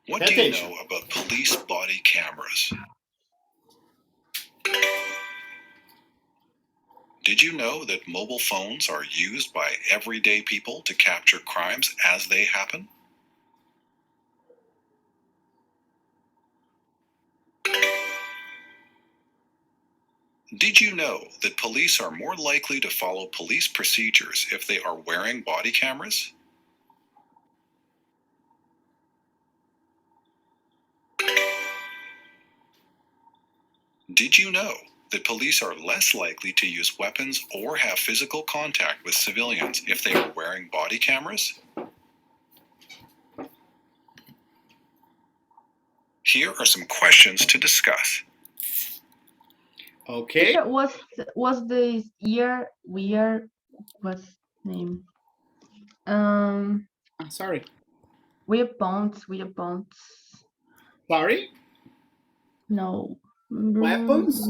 What do you know about police body cameras? Did you know that mobile phones are used by everyday people to capture crimes as they happen? Did you know that police are more likely to follow police procedures if they are wearing body cameras? Did you know that police are less likely to use weapons or have physical contact with civilians if they are wearing body cameras? Here are some questions to discuss. Okay. Was the year weird? What's name? I'm sorry. Weapons. Sorry? No. Weapons?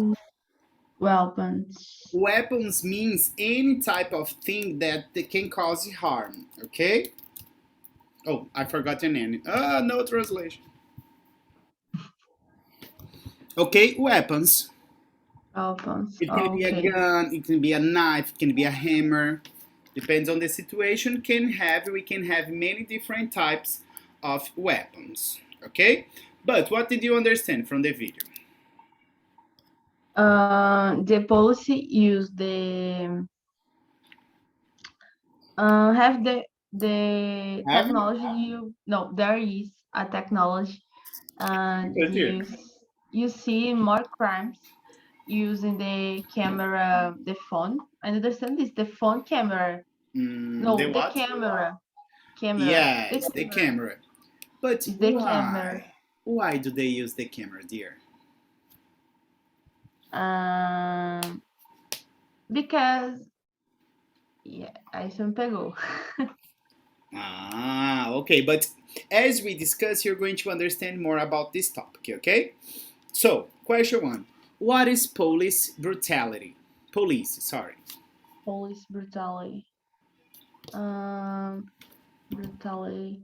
Weapons. Weapons means any type of thing that can cause harm, okay? Oh, I forgot your name. No translation. Okay, weapons. Weapons. It can be a gun, it can be a knife, it can be a hammer. Depends on the situation. We can have many different types of weapons, okay? But what did you understand from the video? The policy use the have the technology. No, there is a technology, and you see more crimes using the camera, the phone. I understand this, the phone camera. No, the camera. Yes, the camera. But the camera. Why do they use the camera, dear? Because aí você me pegou. Okay, but as we discuss, you're going to understand more about this topic, okay? So, question 1. What is police brutality? Police brutality. Brutality.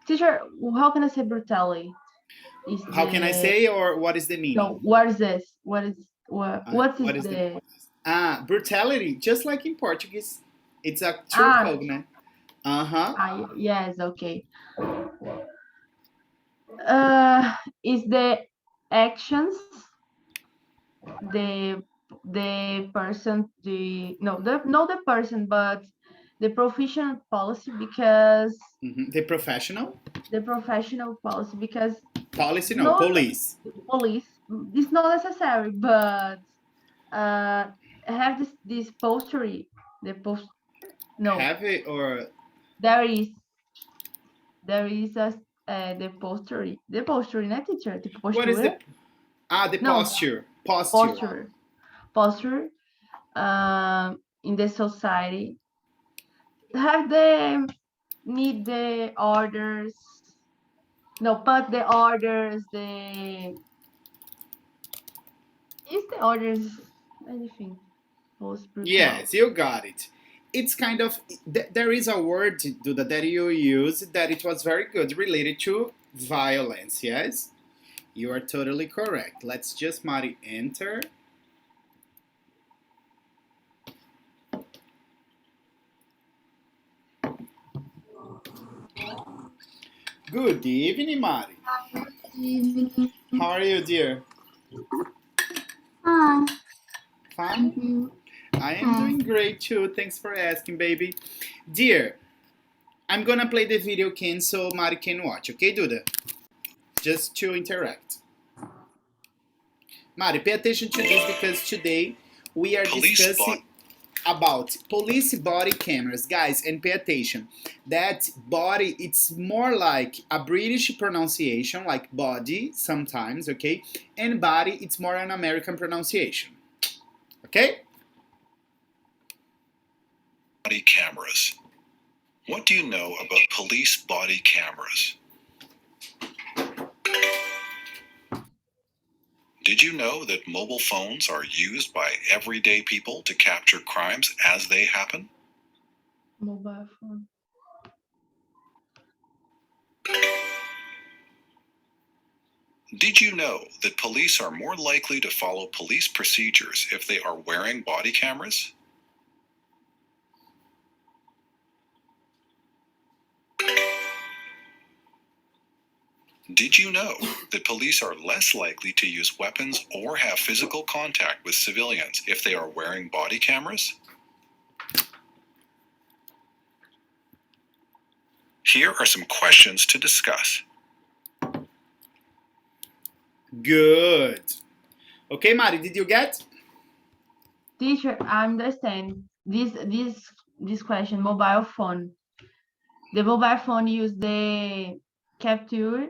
Teacher, how can I say brutality? How can I say, or what is the meaning? No, what is this? What is the... Brutality, just like in Portuguese. It's a true cognate. Yes, okay. Is the actions the person, not the person, but the professional policy, because the professional policy, because policy police is not necessary, but have this postury, have it, or there is a the postury, not teacher, the posture. What is the posture in the society, have the need the orders, but the orders, is the orders anything? Yes, you got it. It's kind of, there is a word that you use that it was very good, related to violence. Yes, you are totally correct. Let's just Mari enter. Good evening, Mari. How are you, dear? Fine. I am doing great too. Thanks for asking, baby. Dear, I'm gonna play the video again so Mari can watch, okay, Duda? Just to interact. Mari, pay attention to this, because today we are discussing about police body cameras, guys, and pay attention. That body, it's more like a British pronunciation, like body sometimes, okay? And body, it's more an American pronunciation, okay? Body cameras. What do you know about police body cameras? Did you know that mobile phones are used by everyday people to capture crimes as they happen? Mobile phone. Did you know that police are more likely to follow police procedures if they are wearing body cameras? Did you know that police are less likely to use weapons or have physical contact with civilians if they are wearing body cameras? Here are some questions to discuss. Good. Okay, Mari, did you get? Teacher, I understand this question. Mobile phone. The mobile phone use the capture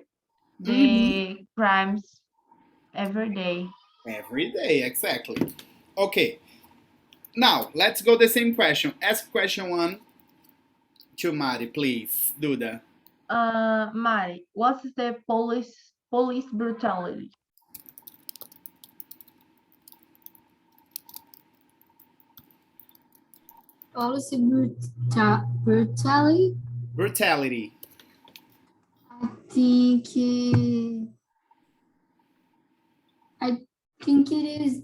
the crimes every day. Every day, exactly. Okay, now let's go the same question. Ask question one to Mari, please, Duda. Mari, what's the police brutality? Policy brutality. Brutality. I think it is.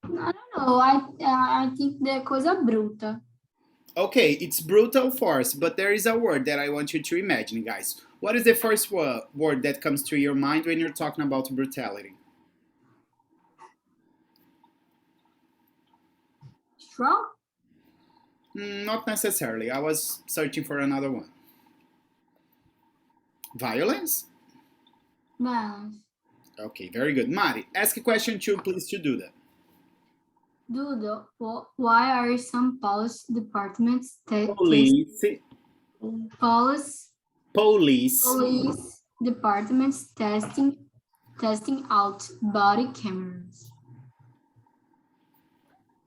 I don't know. I think the coisa bruta. Okay, it's brutal force, but there is a word that I want you to imagine, guys. What is the first word that comes to your mind when you're talking about brutality? Strong? Not necessarily. I was searching for another one. Violence? No. Okay, very good. Mari, ask a question two, please, to Duda. Duda, why are some police departments Police departments testing out body cameras?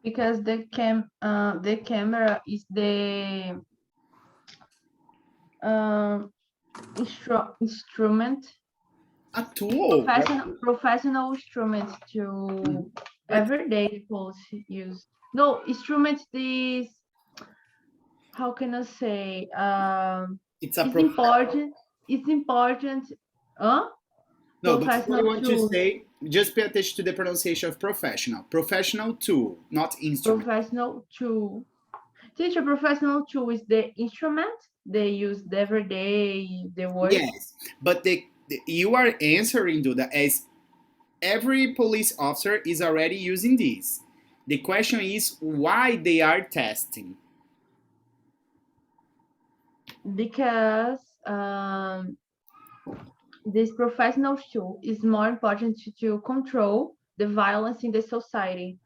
Because the camera is the instrument, a tool. professional instrument to everyday police use. No, instrument is, how can I say? It's important. It's important. Huh? No, but what I want to tool. say, just pay attention to the pronunciation of professional. Professional tool, not instrument. Professional tool. Teacher, professional tool is the instrument they use every day, the work. Yes, but you are answering, Duda, as every police officer is already using this. The question is why they are testing. Because this professional tool is more important to control the violence in the society.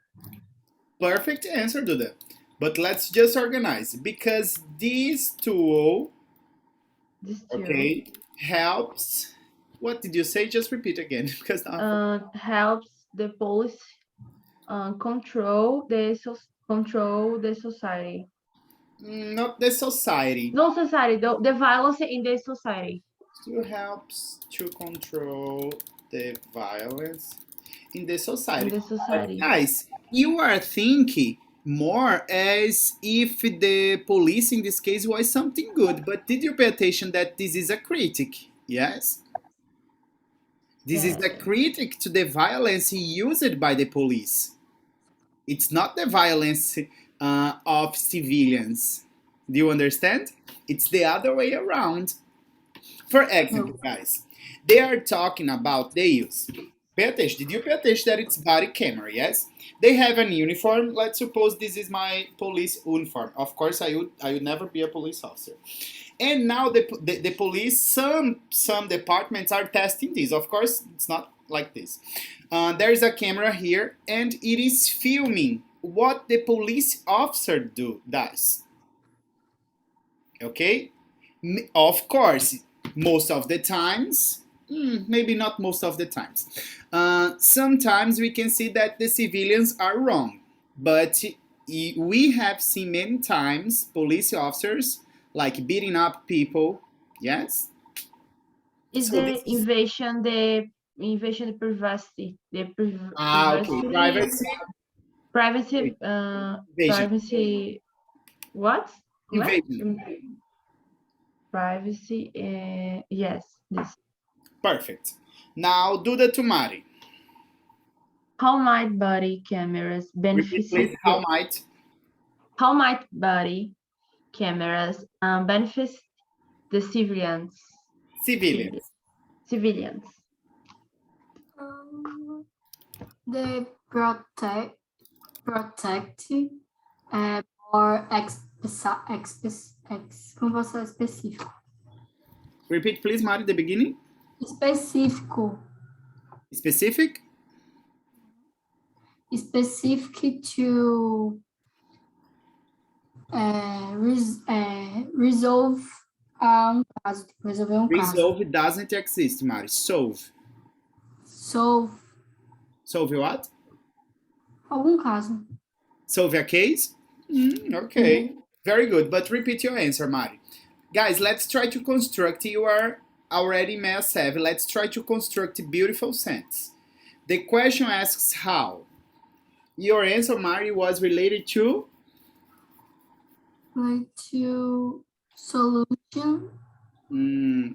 Perfect answer, Duda. But let's just organize because this tool, okay, helps. What did you say? Just repeat again, because helps the police control the society. Not the society. No society, the violence in the society. It helps to control the violence in the society. But guys, you are thinking more as if the police in this case was something good. But did you pay attention that this is a critic? Yes? This is a critic to the violence used by the police. It's not the violence of civilians. Do you understand? It's the other way around. For example, guys, they are talking about the use. Pay attention. Did you pay attention that it's body camera? Yes. They have an uniform. Let's suppose this is my police uniform. Of course, I would never be a police officer. And now the police, some departments are testing this. Of course, it's not like this. There is a camera here, and it is filming what the police officer does. Okay. Of course, most of the times, maybe not most of the times. Sometimes we can see that the civilians are wrong, but we have seen many times police officers like beating up people. Yes. Is the invasion the privacy? Privacy. Privacy. Privacy. What? Como é? Invasion. Privacy, yes, this. Perfect. Now do the to Mari. How might body cameras Repeat, benefit please. how might body cameras benefit the civilians? Civilians. They protect or como posso específico? Repeat, please, Mari, the beginning. Específico. Specific? Specific to resolve caso. Resolver caso. Resolve doesn't exist, Mari. Solve. Solve what? Algum caso. Solve a case? Okay. Very good. But repeat your answer, Mari. Guys, let's try to construct. You are already MEA7. Let's try to construct a beautiful sentence. The question asks how. Your answer, Mari, was related to? To solution.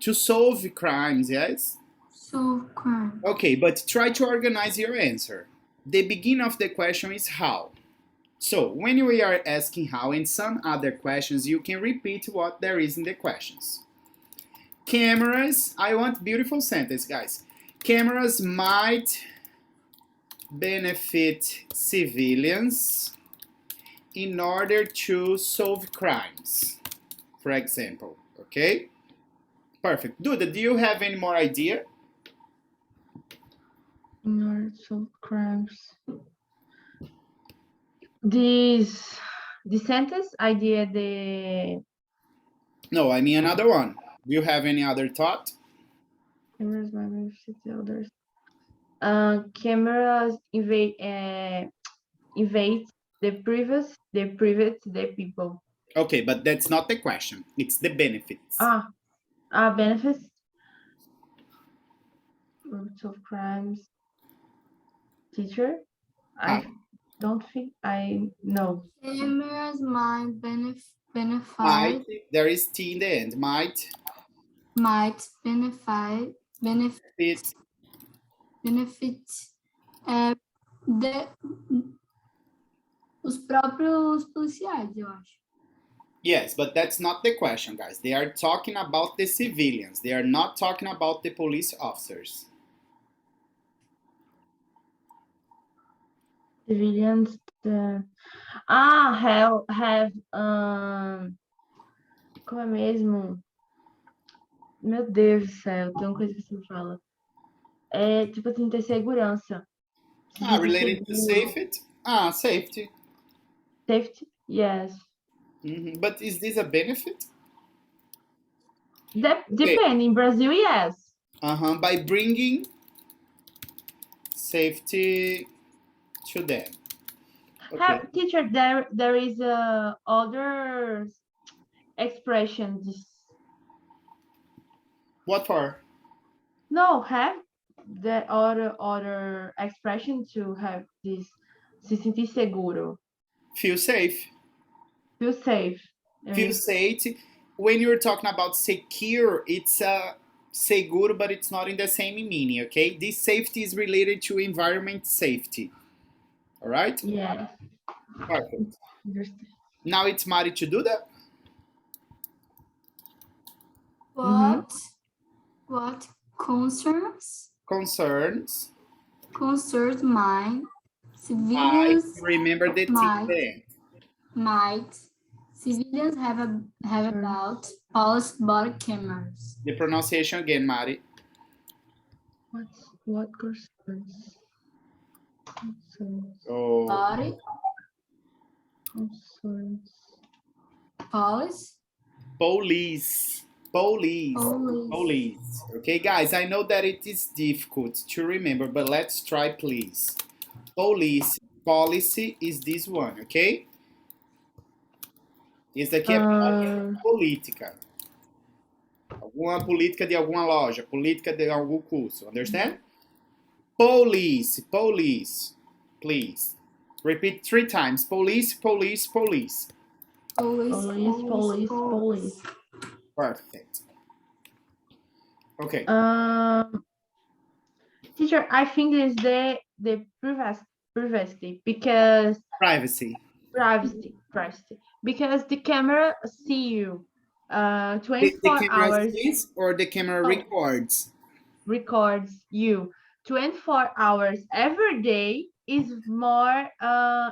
To solve crimes, yes? Solve crime. Okay, but try to organize your answer. The beginning of the question is how. So, when we are asking how and some other questions, you can repeat what there is in the questions. Cameras, I want beautiful sentence, guys. Cameras might benefit civilians in order to solve crimes, for example, okay? Perfect. Duda, do you have any more idea? In order to solve crimes. This sentence idea No, I mean another one. Do you have any other thought? Cameras might benefit the others. Cameras invade the people. Okay, but that's not the question. It's the benefits. Benefits of crimes. Teacher, I don't think I know. Cameras might benefit. Might, there is T in the end. Might benefit os próprios policiais, eu acho. Yes, but that's not the question, guys. They are talking about the civilians. They are not talking about the police officers. Civilians have como é mesmo? Meu Deus do céu, tem uma coisa que você fala. É tipo assim, ter segurança. Related to safety? Safety. Safety? Yes. But is this a benefit? Depende. In Brazil, yes. By bringing safety to them. Okay. Teacher, there is other expressions. What for? No, have the other expression to have this se sentir seguro. Feel safe. Feel safe. Feel safe. When you're talking about secure, it's seguro, but it's not in the same meaning, okay? This safety is related to environment safety. All right? Yeah. Perfect. Now it's Mari to do that. What concerns my civilians remember the might civilians have about police body cameras. The pronunciation again, Mari. What concerns? Body concerns. Police. Okay, guys, I know that it is difficult to remember, but let's try, please. Policy is this one, okay? Isso daqui é política. Alguma política de alguma loja, política de algum curso, understand? Police, please. Repeat 3 times. Police. Police. Perfect. Okay. Teacher, I think it's the privacy because Privacy. privacy because the camera see you The 24 camera hours. sees or the camera records? Records you 24 hours every day is more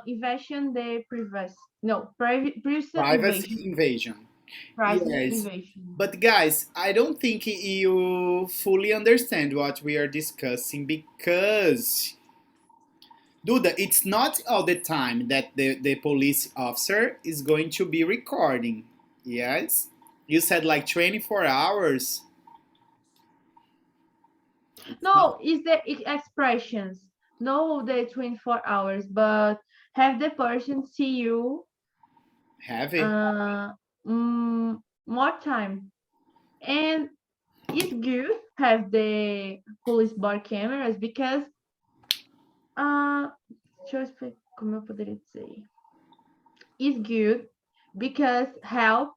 invasion the privacy. No, privacy Privacy invasion. Yes. invasion. But guys, I don't think you fully understand what we are discussing because, Duda, it's not all the time that the police officer is going to be recording. Yes? You said like 24 hours. No, is the expressions. No, the 24 hours, but have the person see you Have it? more time. And it's good have the police bar cameras because deixa eu explicar como eu poderia dizer. It's good because help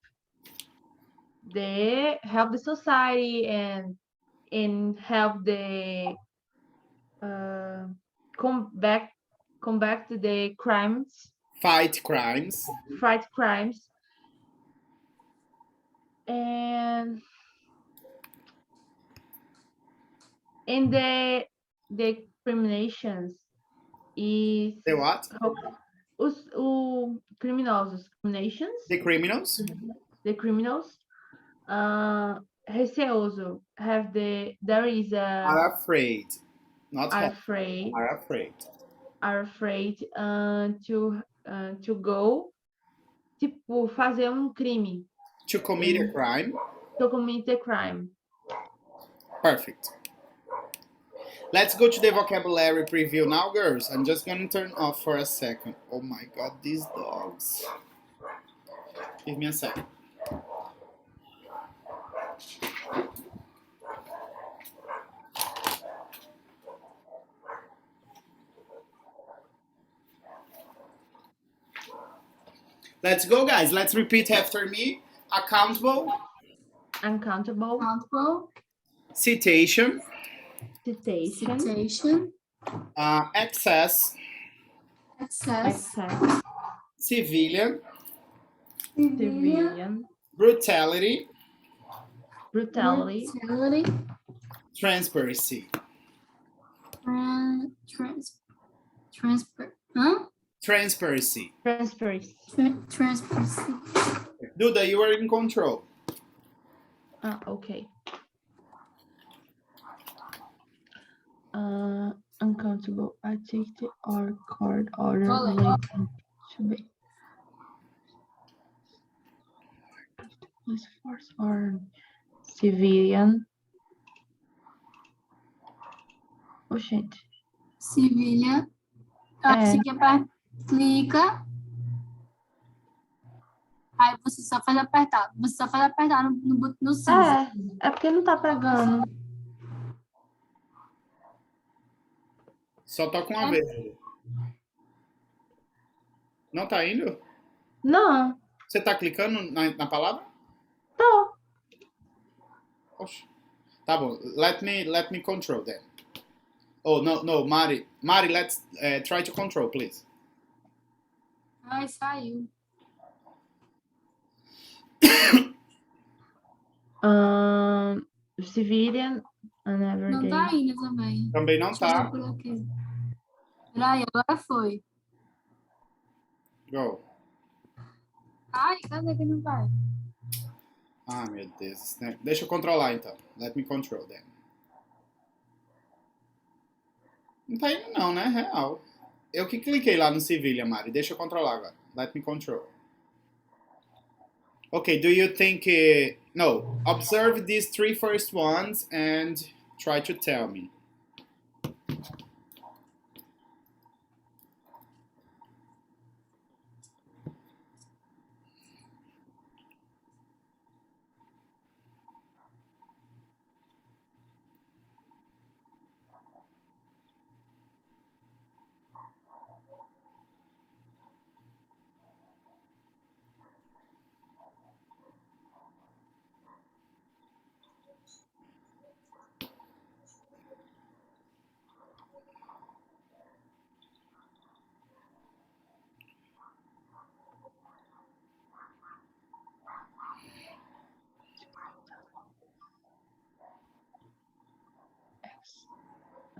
the society and help the combat the crimes, Fight crimes. fight crimes, and the criminations is The what? os criminosos, criminations, The criminals? the criminals, receoso, there is a Are afraid. Not are have. afraid Are afraid. to go, tipo, fazer crime, To commit a crime? to commit a crime. Perfect. Let's go to the vocabulary preview now, girls. I'm just gonna turn off for a second. Oh my god, these dogs. Give me a second. Let's go, guys. Let's repeat after me. Accountable. Uncountable. Citation. Citation. Excess. Excess. Civilian. Civilian. Brutality. Brutality. Transparency. Transparency. Duda, you are in control. Okay. Uncountable activity or court order related to be police force or civilian. Oh, gente. Civilian. Você clica. Aí você só faz apertar. Você só faz apertar no cinza. É porque não tá pegando. Só toca uma vez. Não tá indo? Não. Você tá clicando na palavra? Tô. Oxe. Tá bom. Let me control then. Oh, no, Mari. Mari, let's try to control, please. Ai, saiu. Civilian and everyday. Não tá indo também. Também não tá. Peraí, agora foi. Go. Ai, cadê que não vai? Ah, meu Deus. Deixa eu controlar, então. Let me control then. Não tá indo não, né? Real. Eu que cliquei lá no Civilian, Mari. Deixa eu controlar agora. Let me control. Okay, do you think... no. Observe these three first ones and try to tell me.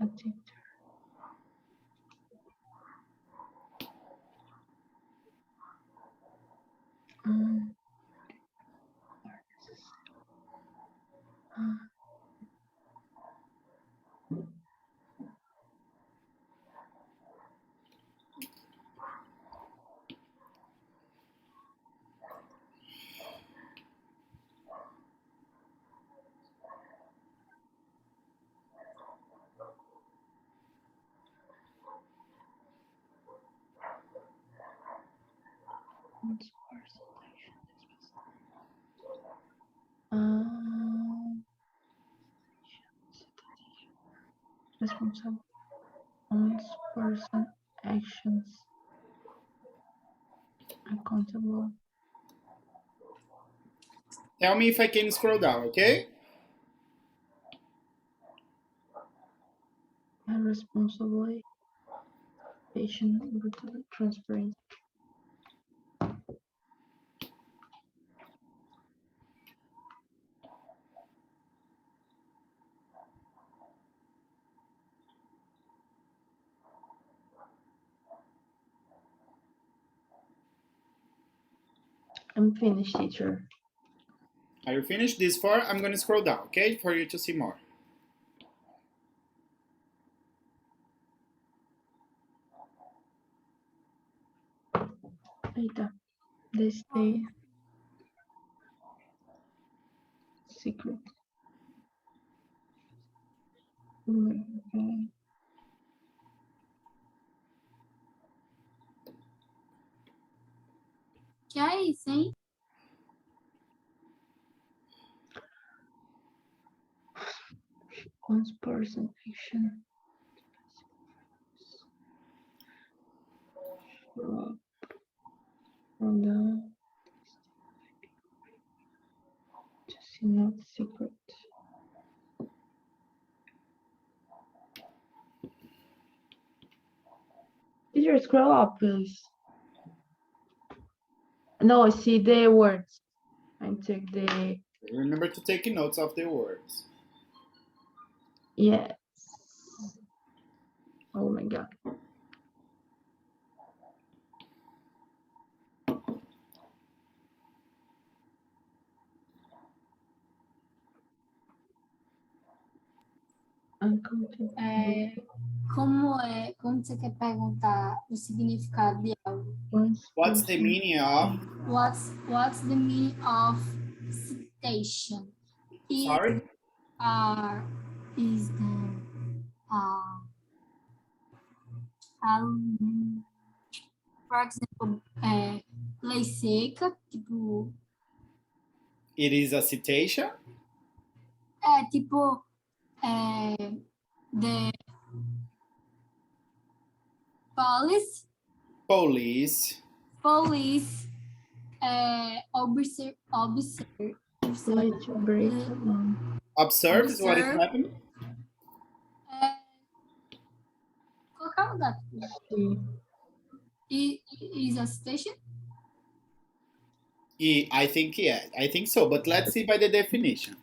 Addictor. Um, responsible person actions accountable Tell me if I can scroll down, okay? and responsibly patient brutally transparent. I'm finished, teacher. Are you finished this far? I'm going to scroll down, okay, for you to see more. Eita, they stay secret. Okay. Que é isso, hein? One person action. From the to see not secret. Teacher, scroll up, please. No, see the words. And take the Remember to take notes of the words. yes. Oh my god. Uncountable. Como você quer perguntar o significado de algo? What's the meaning of? What's the meaning of citation? Sorry? Is the for example, lei seca, tipo, It is a citation? tipo, the police observe Try to break along. Observe is what is happening? Qualquer lugar. See. Is a citation? I think, yeah, I think so, but let's see by the definition.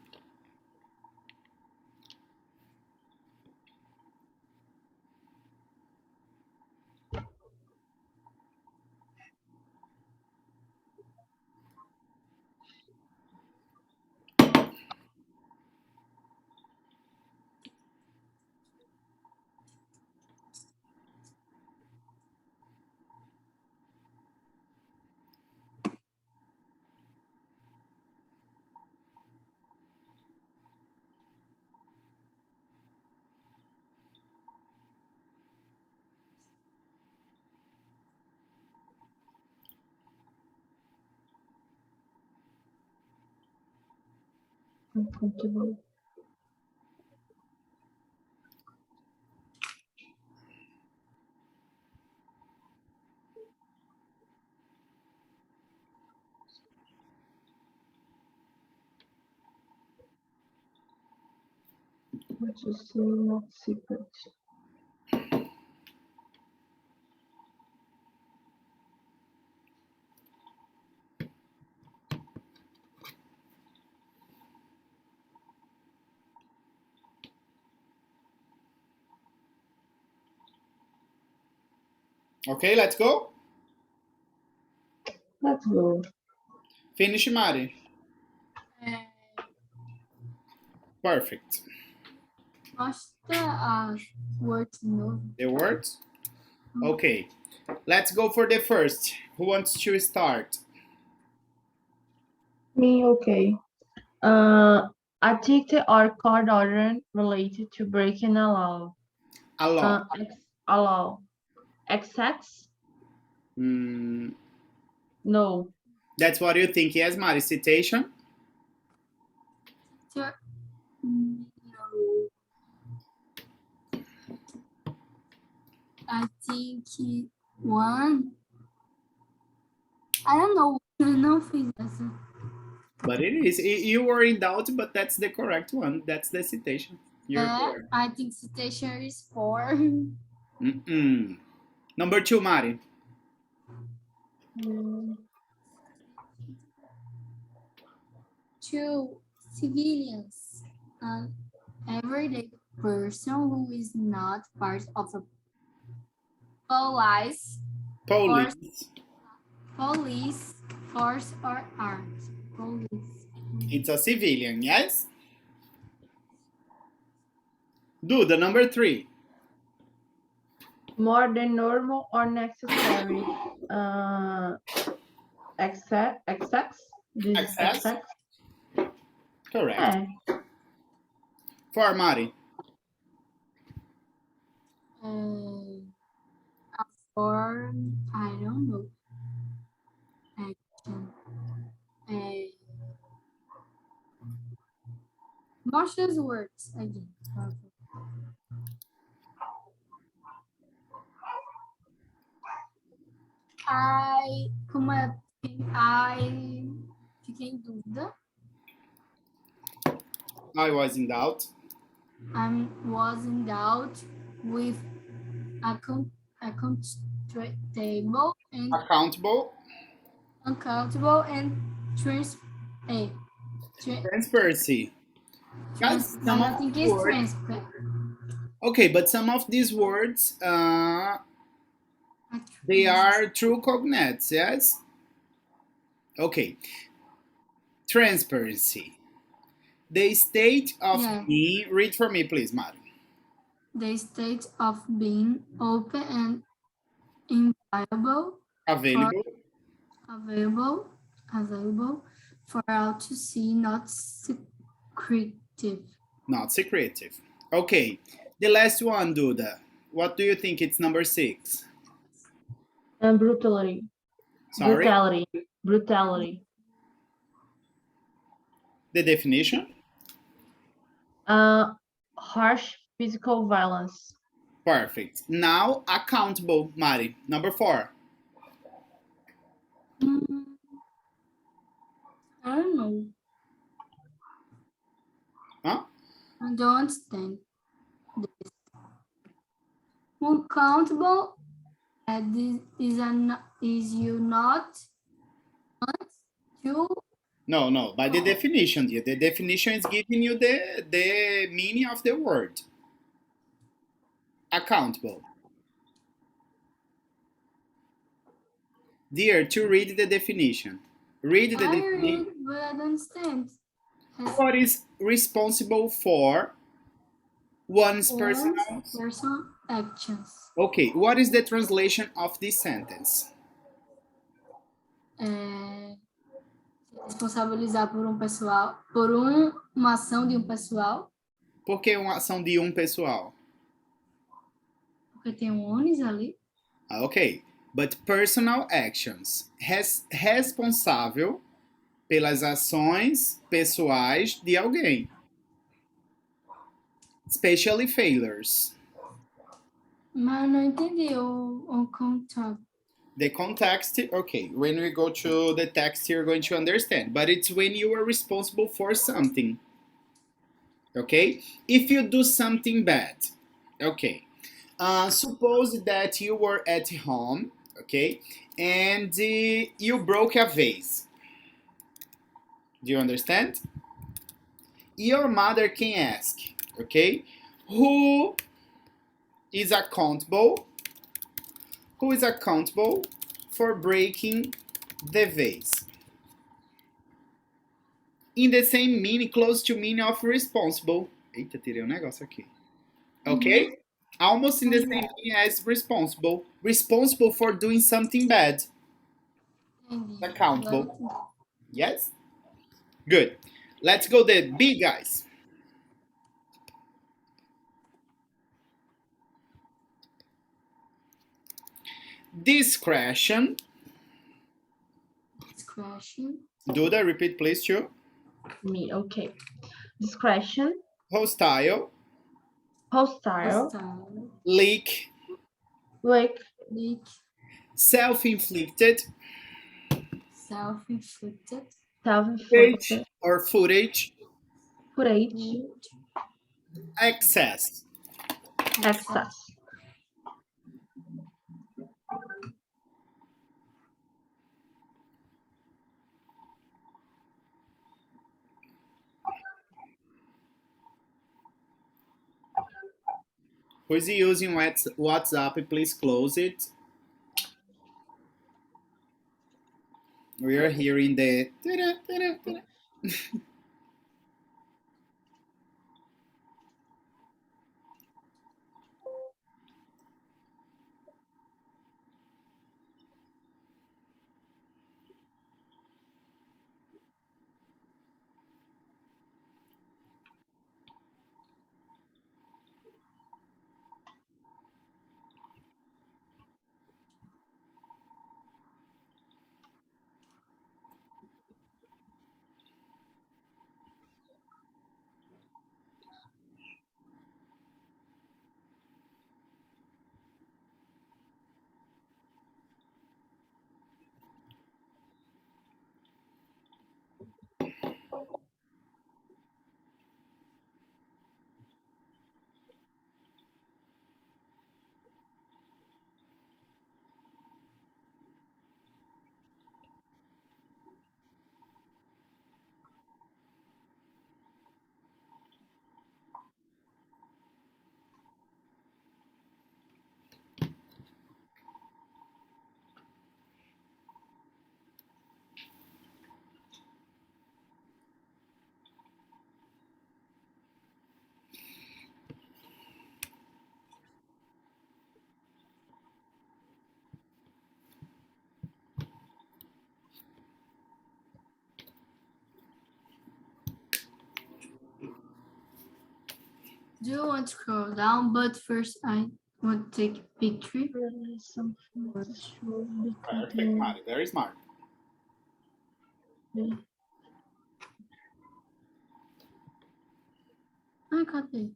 Uncomfortable. Which is still not secret. Okay, let's go. Let's go. Finish, Mari. Perfect. Mostra as words no. The words? Okay. Let's go for the first. Who wants to start? Me, okay. A ticket or card order related to breaking a law. Along. A law. Excess? Mm, No. that's what you think. Yes, Mari. Citation? No. I think one. I don't know. Eu não fiz essa. But it is. You were in doubt, but that's the correct one. That's the citation. You're correct. I think citation is 4. Mm-mm. Number 2, Mari. Two civilians, an everyday person who is not part of a police force or armed. Police. It's a civilian, yes? Duda, number 3. More than normal or necessary. Excess? This is Excess? Correct. 4, Mari. A form, I don't know. Action. Mostra's words again. I fiquei em dúvida. I was in doubt. I was in doubt with accountable and uncountable and transparency. Guys, some I think it's transparent. Okay, but some of these words, they are true cognates, yes? Okay. Transparency. The state of being, read for me, please, Mari. The state of being open and inviolable. Available for all to see, not secretive. Not secretive. Okay. The last one, Duda. What do you think? It's number 6. And brutality. Sorry? Brutality. The definition? Harsh physical violence. Perfect. Now, accountable, Mari. Number 4. I don't know. Huh? I don't understand this. Uncountable is you not want to. No. By the definition, the definition is giving you the meaning of the word. Accountable. Dear, to read the definition. Read the definition. Read, but I don't understand. What is responsible for one's personal actions. Okay, what is the translation of this sentence? Responsabilizar por uma ação de pessoal. Por que uma ação de pessoal? Porque tem ones ali. Ok, but personal actions. Responsável pelas ações pessoais de alguém. Especially failures. Mas não entendi o contact. The context, okay, when we go to the text, you're going to understand. But it's when you are responsible for something. Okay? If you do something bad, okay. Suppose that you were at home, okay, and you broke a vase. Do you understand? Your mother can ask, okay, who is accountable? Who is accountable for breaking the vase? In the same meaning, close to meaning of responsible. Eita, tirei um negócio aqui. Okay? Almost in the same meaning as responsible. Responsible for doing something bad. Accountable. Yes? Good. Let's go the B, guys. Discretion. Discretion. Duda, repeat please, too. Me, okay. Discretion. Hostile. Hostile. Leak. Leak. Self-inflicted. Self-inflicted. Self-inflicted. Or footage. Footage. Excess. Excess. Who's using WhatsApp? Please close it. We are hearing the. Do you want to scroll down? But first, I want to take a picture. Perfect, Mari. Very smart. I got it.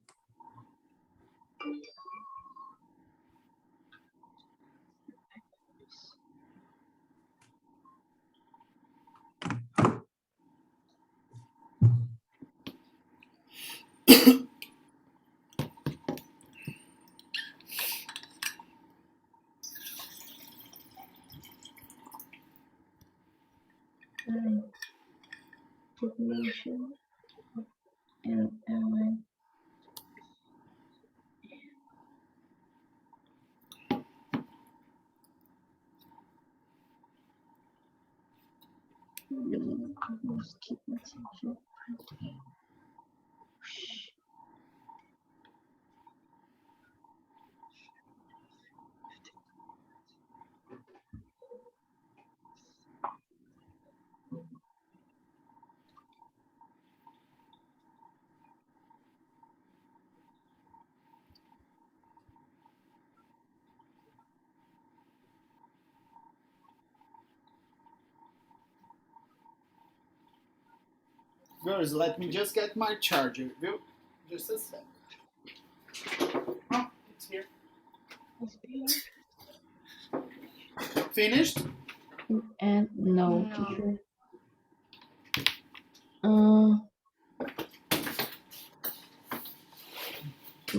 Population and Girls, let me just get my charger, viu? Just a sec. Oh, it's here. Finished? and no, No. teacher.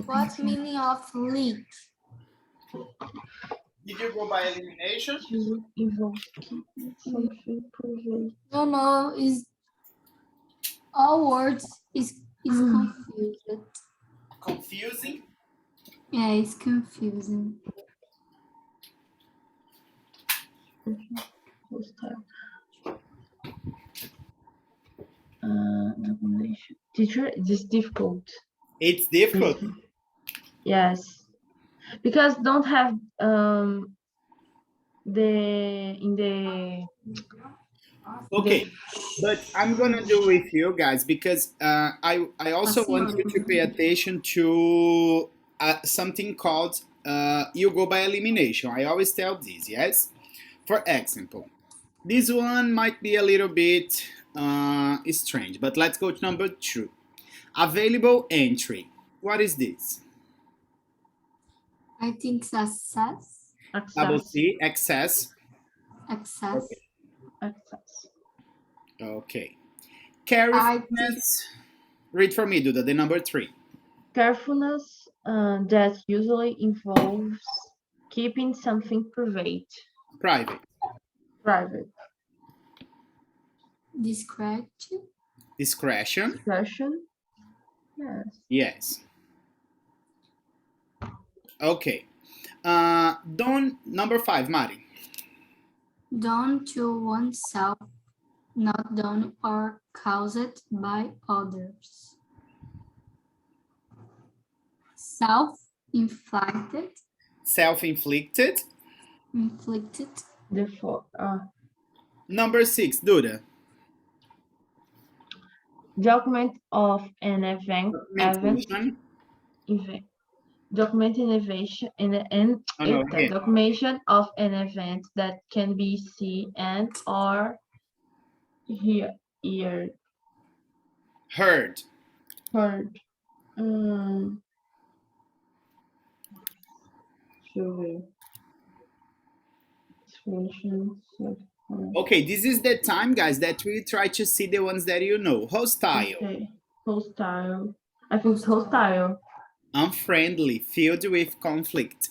What meaning of leak? Did you go by elimination? To evoke something prevent. No, is all words is confused. Confusing? Yeah, it's confusing. Hostile. Domination. Teacher, this is difficult. It's difficult. Yes, because don't have the Okay, but I'm gonna do with you guys because I also want you to pay attention to something called you go by elimination. I always tell this, yes. For example, this one might be a little bit strange, but let's go to number 2. Available entry. What is this? I think access. Double access. C, access. Access. Okay. Access. Okay. I think Carefulness. Read for me, Duda, the number 3. Carefulness that usually involves keeping something private. Private. Private. discretion. Discretion. Discretion. Yes. Yes. Okay. Don't number 5, Mari. Done to oneself, not done or caused by others. Self-inflicted. Self-inflicted. Inflicted. Therefore, Number 6, Duda. document of an event. Documentation. Document innovation and Oh no, again. documentation of an event that can be seen and or Heard. heard. Survey. Okay, this is the time, guys, that we try to see the ones that you know. Hostile. Okay. Hostile. I think hostile. Unfriendly, filled with conflict.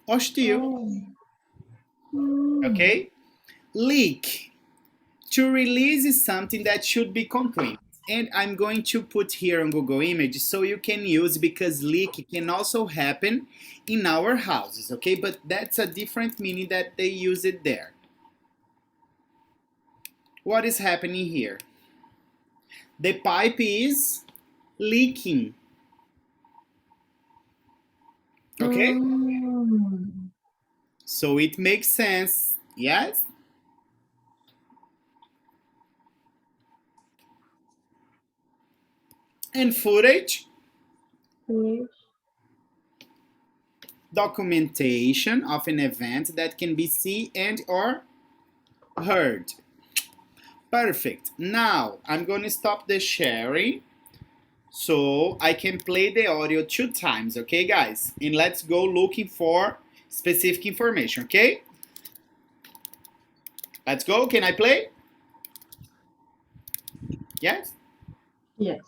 Hostile. Okay? Leak. To release something that should be contained. And I'm going to put here on Google Images so you can use, because leak can also happen in our houses, okay? But that's a different meaning that they use it there. What is happening here? The pipe is leaking. Okay? So it makes sense, yes? And footage? Documentation of an event that can be seen and or heard. Perfect. Now I'm going to stop the sharing so I can play the audio 2 times, okay, guys? And let's go looking for specific information, okay? Let's go. Can I play? Yes? Yes.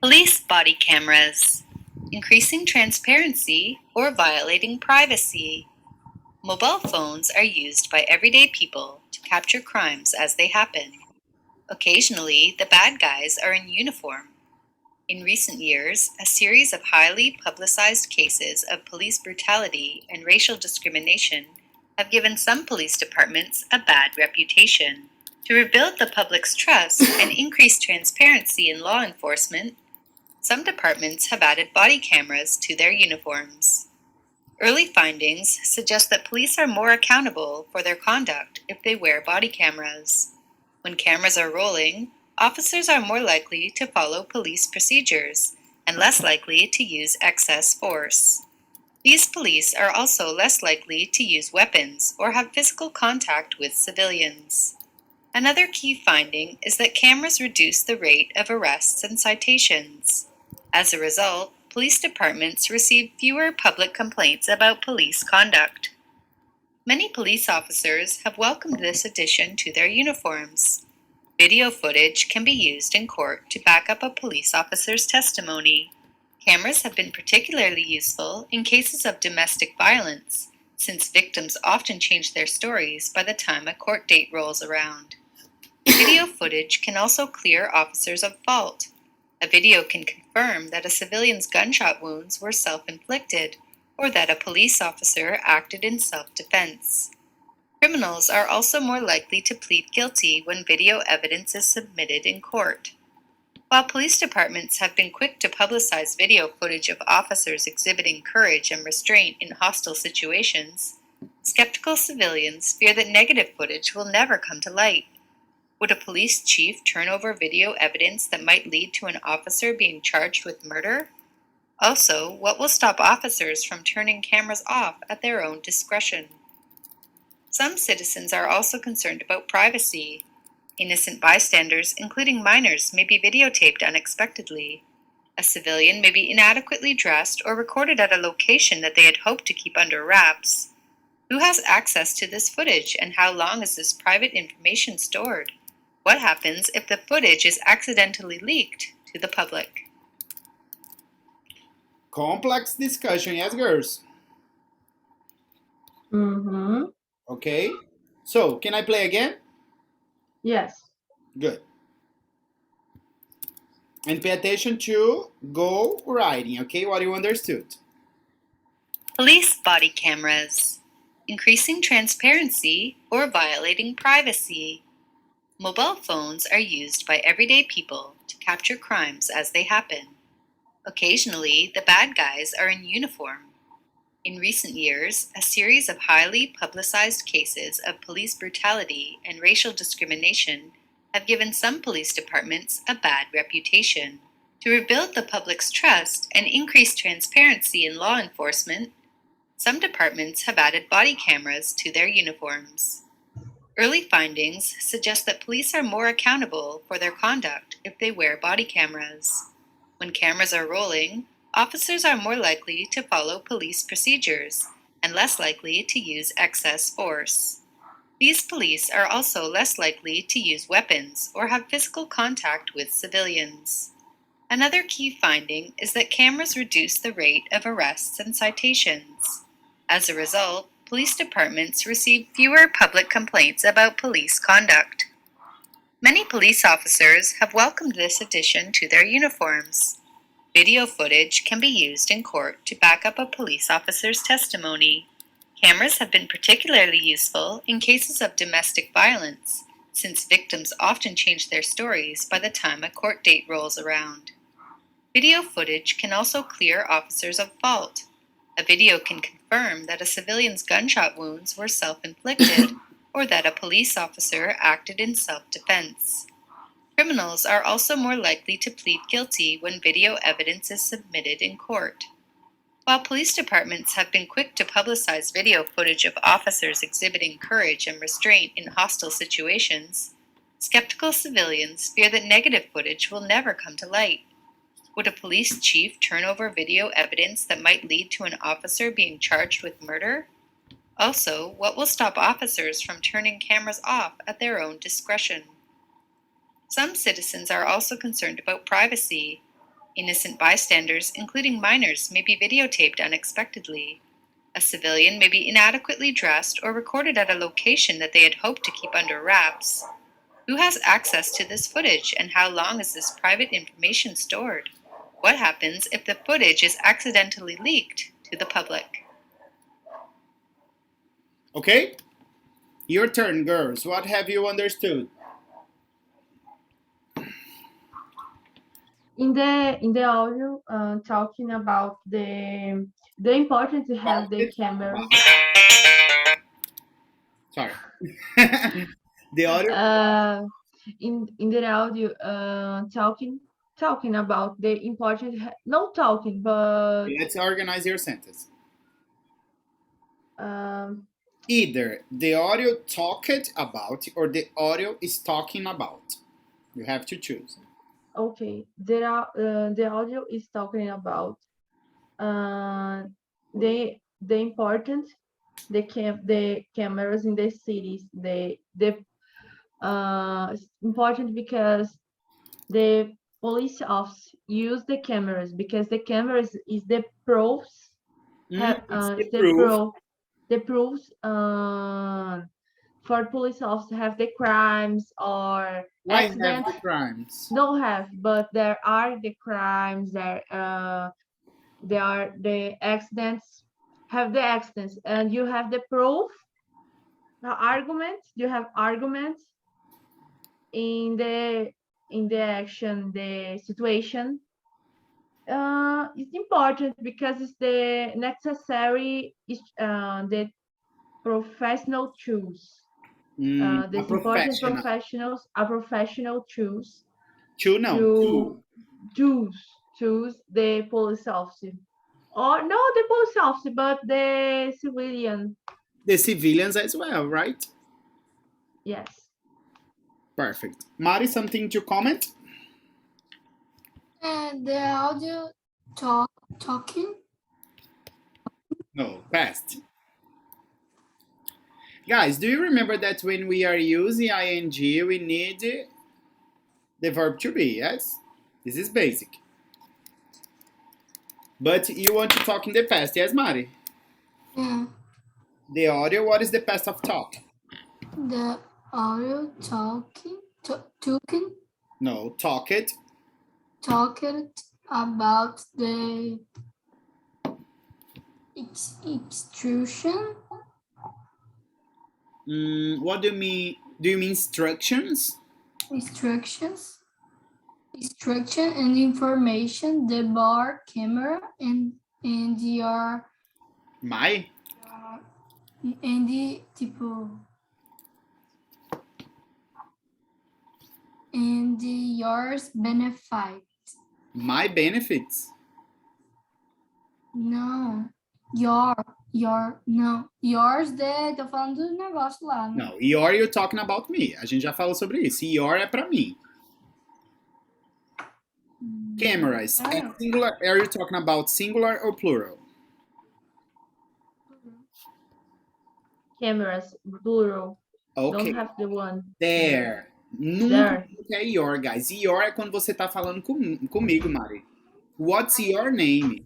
Police body cameras. Increasing transparency or violating privacy. Mobile phones are used by everyday people to capture crimes as they happen. Occasionally, the bad guys are in uniform. In recent years, a series of highly publicized cases of police brutality and racial discrimination have given some police departments a bad reputation. To rebuild the public's trust and increase transparency in law enforcement, some departments have added body cameras to their uniforms. Early findings suggest that police are more accountable for their conduct if they wear body cameras. When cameras are rolling, officers are more likely to follow police procedures and less likely to use excess force. These police are also less likely to use weapons or have physical contact with civilians. Another key finding is that cameras reduce the rate of arrests and citations. As a result, police departments receive fewer public complaints about police conduct. Many police officers have welcomed this addition to their uniforms. Video footage can be used in court to back up a police officer's testimony. Cameras have been particularly useful in cases of domestic violence, since victims often change their stories by the time a court date rolls around. Video footage can also clear officers of fault. A video can confirm that a civilian's gunshot wounds were self-inflicted, or that a police officer acted in self-defense. Criminals are also more likely to plead guilty when video evidence is submitted in court. While police departments have been quick to publicize video footage of officers exhibiting courage and restraint in hostile situations, skeptical civilians fear that negative footage will never come to light. Would a police chief turn over video evidence that might lead to an officer being charged with murder? Also, what will stop officers from turning cameras off at their own discretion? Some citizens are also concerned about privacy. Innocent bystanders, including minors, may be videotaped unexpectedly. A civilian may be inadequately dressed or recorded at a location that they had hoped to keep under wraps. Who has access to this footage, and how long is this private information stored? What happens if the footage is accidentally leaked to the public? Complex discussion, yes, girls? Mm-hmm. Okay. So, can I play again? Yes. Good. And pay attention to go writing, okay? What you understood. Police body cameras. Increasing transparency or violating privacy. Mobile phones are used by everyday people to capture crimes as they happen. Occasionally, the bad guys are in uniform. In recent years, a series of highly publicized cases of police brutality and racial discrimination have given some police departments a bad reputation. To rebuild the public's trust and increase transparency in law enforcement, some departments have added body cameras to their uniforms. Early findings suggest that police are more accountable for their conduct if they wear body cameras. When cameras are rolling, officers are more likely to follow police procedures and less likely to use excess force. These police are also less likely to use weapons or have physical contact with civilians. Another key finding is that cameras reduce the rate of arrests and citations. As a result, police departments receive fewer public complaints about police conduct. Many police officers have welcomed this addition to their uniforms. Video footage can be used in court to back up a police officer's testimony. Cameras have been particularly useful in cases of domestic violence, since victims often change their stories by the time a court date rolls around. Video footage can also clear officers of fault. A video can confirm that a civilian's gunshot wounds were self-inflicted or that a police officer acted in self-defense. Criminals are also more likely to plead guilty when video evidence is submitted in court. While police departments have been quick to publicize video footage of officers exhibiting courage and restraint in hostile situations, skeptical civilians fear that negative footage will never come to light. Would a police chief turn over video evidence that might lead to an officer being charged with murder? Also, what will stop officers from turning cameras off at their own discretion? Some citizens are also concerned about privacy. Innocent bystanders, including minors, may be videotaped unexpectedly. A civilian may be inadequately dressed or recorded at a location that they had hoped to keep under wraps. Who has access to this footage, and how long is this private information stored? What happens if the footage is accidentally leaked to the public? Okay? Your turn, girls. What have you understood? In the audio, talking about the importance to have the cameras. Sorry. The audio. In the audio, talking about the important, not talking, but Let's organize your sentence. um, Either the audio talked about or the audio is talking about. You have to choose. okay, the audio is talking about the important the cameras in the cities. It's important because the police officers use the cameras because the cameras is the proofs It's the proof. the proofs for police officers have the crimes or Why have accidents. the crimes? Don't have, but there are the crimes. There are the accidents. Have the accidents, and you have the proof arguments. You have arguments in the action, the situation. It's important because it's the necessary the professional tools. These important professionals are professional tools to choose the police officer. Or no, the police officer, but the civilian. The civilians as well, right? Yes. Perfect. Mari, something to comment? The audio talking. No, past. Guys, do you remember that when we are using ing, we need the verb to be, yes? This is basic. But you want to talk in the past, yes, Mari? Yeah. The audio, what is the past of talk? The audio talking. No, talk it. Talked about the extrusion. What do you mean? Do you mean instructions? Instruction and information, the bar camera and your My? and the tipo and yours benefit. My benefits? Não. Não. Yours tô falando do negócio lá, né? No, your you're talking about me. A gente já falou sobre isso. Your é pra mim. Cameras. Singular, are you talking about singular or plural? Cameras, plural. Okay. Don't have the one. There. Nunca é your, guys. Your é quando você tá falando comigo, Mari. What's your name?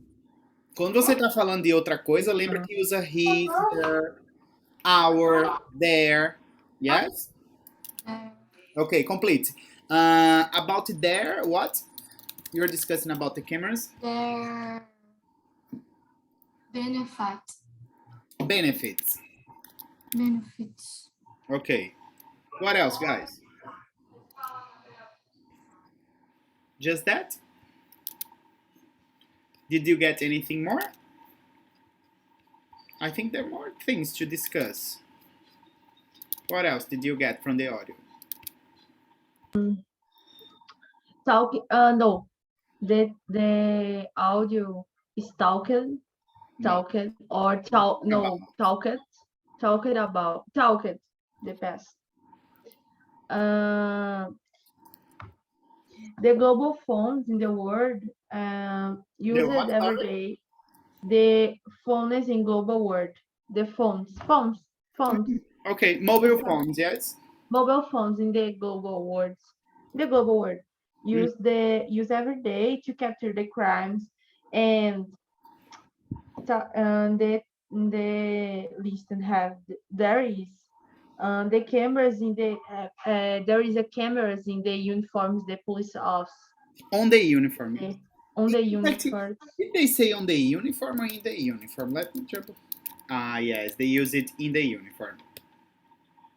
Quando você tá falando de outra coisa, lembra que usa he, her, our, their. Yes? Okay, complete. About their, what? You're discussing about the cameras? Their benefits. Benefits. Okay. What else, guys? Just that? Did you get anything more? I think there are more things to discuss. What else did you get from the audio? No. The audio is talked about the past. The global phones in the world use it every day. The phones in global world. The phones. Okay, mobile phones, yes. Mobile phones in the global world. Use every day to capture the crimes, and the list and have there is the cameras in the there is a cameras in the uniforms, the police office. On the uniform. On the uniform. Did they say on the uniform or in the uniform? Let me trouble. Ah, yes, they use it in the uniform.